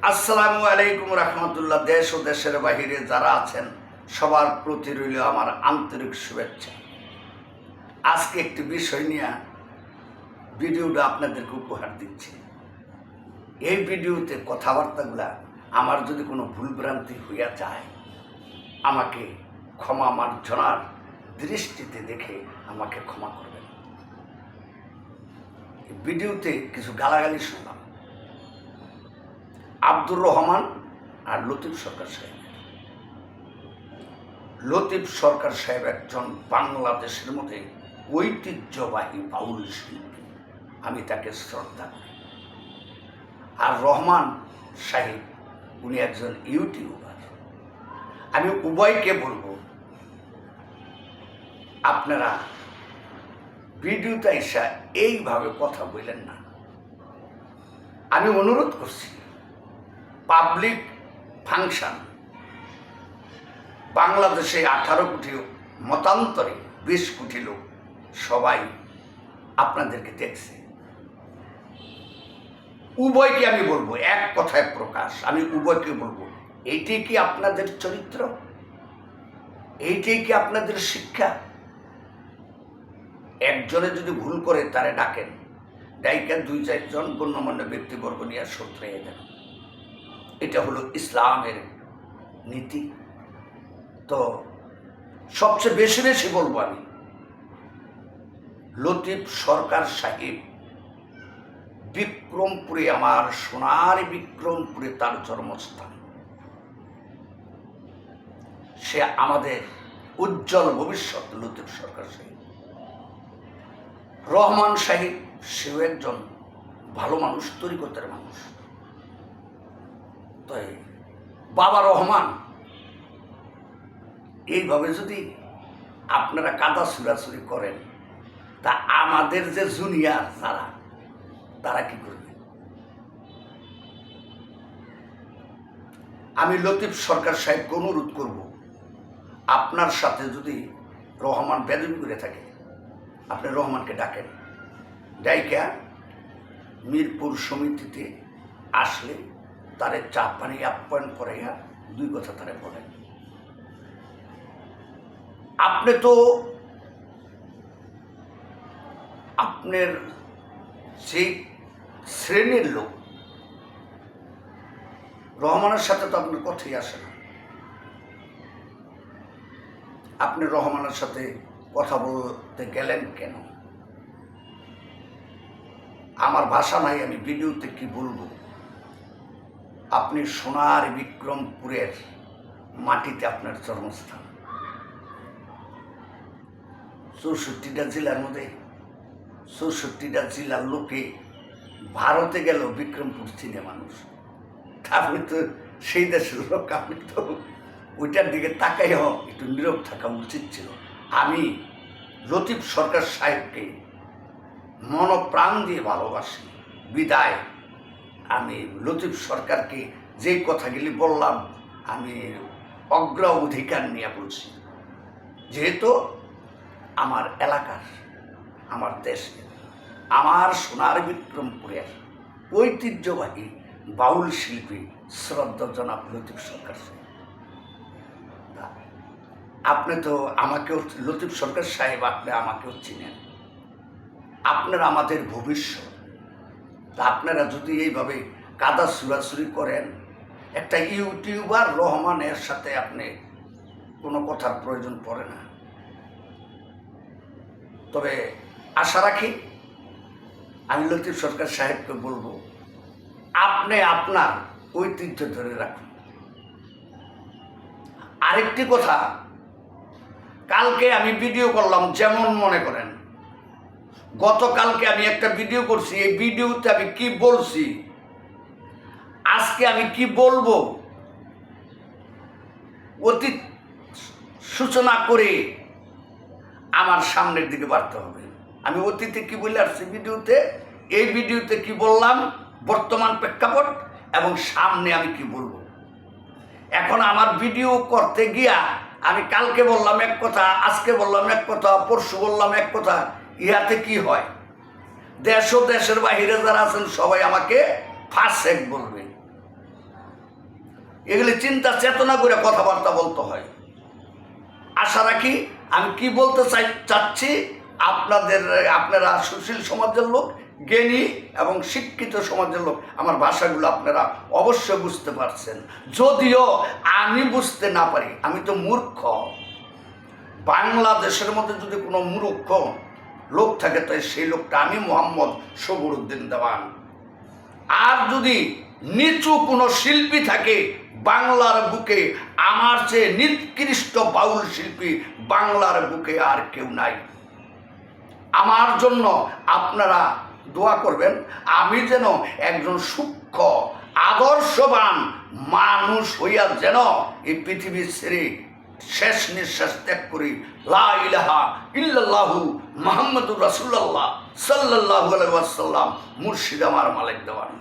আসসালামু আলাইকুম রহমতুল্লাহ। দেশ ও দেশের বাহিরে যারা আছেন সবার প্রতি রইল আমার আন্তরিক শুভেচ্ছা। আজকে একটি বিষয় নিয়ে ভিডিওটা আপনাদেরকে উপহার দিচ্ছি। এই ভিডিওতে কথাবার্তাগুলা আমার যদি কোনো ভুলভ্রান্তি হইয়া যায় আমাকে ক্ষমা মার্জনার দৃষ্টিতে দেখে আমাকে ক্ষমা করবেন। ভিডিওতে কিছু গালাগালি শুনলাম আব্দুর রহমান আর লতিফ সরকার সাহেব। লতিফ সরকার সাহেব একজন বাংলাদেশের মধ্যে ঐতিহ্যবাহী বাউল শিল্পী, আমি তাকে শ্রদ্ধা করি। আর রহমান সাহেব উনি একজন ইউটিউবার। আমি উভয়কে বলবো আপনারা ভিডিওতে এসে এইভাবে কথা বললেন না। আমি অনুরোধ করছি, পাবলিক ফাংশন বাংলাদেশে 18 কোটি মতান্তরে 20 কোটি লোক সবাই আপনাদেরকে দেখছে। উভয়কে আমি বলবো এক কথায় প্রকাশ, আমি উভয়কে বলবো এইটাই কি আপনাদের চরিত্র? এইটাই কি আপনাদের শিক্ষা? একজনে যদি ভুল করে তারে ডাকেন, ডাইকা 2-4 জন গণ্যমান্য ব্যক্তিবর্গ নিয়ে সত্রিয়ে দেন। এটা হলো ইসলামের নীতি। তো সবচেয়ে বেশি বেশি বলবো আমি, লতিফ সরকার সাহেব বিক্রমপুরে, আমার সোনার বিক্রমপুরে তার জন্মস্থান। সে আমাদের উজ্জ্বল ভবিষ্যৎ। লতিফ সরকার সাহেব, রহমান সাহেব সেও একজন ভালো মানুষ, তরিকতের মানুষ। তো বাবা রহমান, এইভাবে যদি আপনারা কাদা ছুড়াছুড়ি করেন তা আমাদের যে জুনিয়র তারা কি করবে? আমি লতিফ সরকার সাহেবকে অনুরোধ করব, আপনার সাথে যদি রহমান বেদবি করে থাকে আপনি রহমানকে ডাকেন, ডাইকা মিরপুর সমিতিতে আসলে তারে চা পানি আপ্যায়ন করাইয়া 2 কথা তারে বলেন। আপনি তো আপনার সেই শ্রেণীর লোক, রহমানের সাথে তো আপনার কথাই আসে না। আপনি রহমানের সাথে কথা বলতে গেলেন কেন? আমার ভাষা নাই, আমি ভিডিওতে কি বলবো। আপনি সোনার বিক্রমপুরের মাটিতে আপনার জন্মস্থান। 64টা জেলার মধ্যে 64টা জেলার লোকে ভারতে গেল বিক্রমপুর চিনে মানুষ। আপনি তো সেই দেশের লোক, আপনি তো ওইটার দিকে তাকাই একটু নীরব থাকা উচিত ছিল। আমি লতিফ সরকার সাহেবকে মনপ্রাণ দিয়ে ভালোবাসি বিদায় আমি লতিফ সরকারকে যে কথাগুলি বললাম আমি অগ্রাধিকার নিয়ে বলছি। যেহেতু আমার এলাকার, আমার দেশের, আমার সোনার বিক্রমপুরের ঐতিহ্যবাহী বাউল শিল্পী শ্রদ্ধা জনাব লতিফ সরকার সাহেব। আপনি তো আমাকেও, লতিফ সরকার সাহেব আপনি আমাকেও চিনেন, আপনারা আমাদের ভবিষ্যৎ। তা আপনারা যদি এইভাবে কাদা ছুড়াছুড়ি করেন, একটা ইউটিউবার রহমানের সাথে আপনি কোনো কথার প্রয়োজন পড়ে না। তবে আশা রাখি, আমি লতিফ সরকার সাহেবকে বলবো আপনি আপনার ঐতিহ্য ধরে রাখুন। আরেকটি কথা, কালকে আমি ভিডিও করলাম, যেমন মনে করেন গতকালকে আমি একটা ভিডিও করছি, এই ভিডিওতে আমি কি বলছি, আজকে আমি কি বলবো অতীত সূচনা করে আমার সামনের দিকে বাড়তে হবে। আমি অতীতে কি বলে আসছি ভিডিওতে, এই ভিডিওতে কি বললাম, বর্তমান প্রেক্ষাপট এবং সামনে আমি কি বলবো। এখন আমার ভিডিও করতে গিয়া আমি কালকে বললাম এক কথা, আজকে বললাম এক কথা, পরশু বললাম এক কথা, ইহাতে কি হয়? দেশ ও দেশের বাহিরে যারা আছেন সবাই আমাকে ফাসেক বলবে। এগুলি চিন্তা চেতনা করে কথাবার্তা বলতে হয়। আশা রাখি আমি কি বলতে চাচ্ছি আপনারা সুশীল সমাজের লোক, জ্ঞানী এবং শিক্ষিত সমাজের লোক আমার ভাষাগুলো আপনারা অবশ্যই বুঝতে পারছেন। যদিও আমি বুঝতে না পারি, আমি তো মূর্খ। বাংলাদেশের মধ্যে যদি কোনো মূর্খ লোক থাকে তো সেই লোকটা আমি মোহাম্মদ সবুরউদ্দিন দেওয়ান। আর যদি নিচু কোনো শিল্পী থাকে বাংলার বুকে, আমার চেয়ে নিকৃষ্ট বাউল শিল্পী বাংলার বুকে আর কেউ নাই। আমার জন্য আপনারা দোয়া করবেন, আমি যেন একজন সূক্ষ্ম আদর্শবান মানুষ হইয়া যেন এই পৃথিবী ছেড়ে শেষ নিঃশ্বাস ত্যাগ করি। লা ইলাহা ইল্লাল্লাহু মুহাম্মাদুর রাসূলুল্লাহ সাল্লাল্লাহু আলাইহি ওয়াসাল্লাম, মুর্শিদ আমার মালিক দেওয়ান।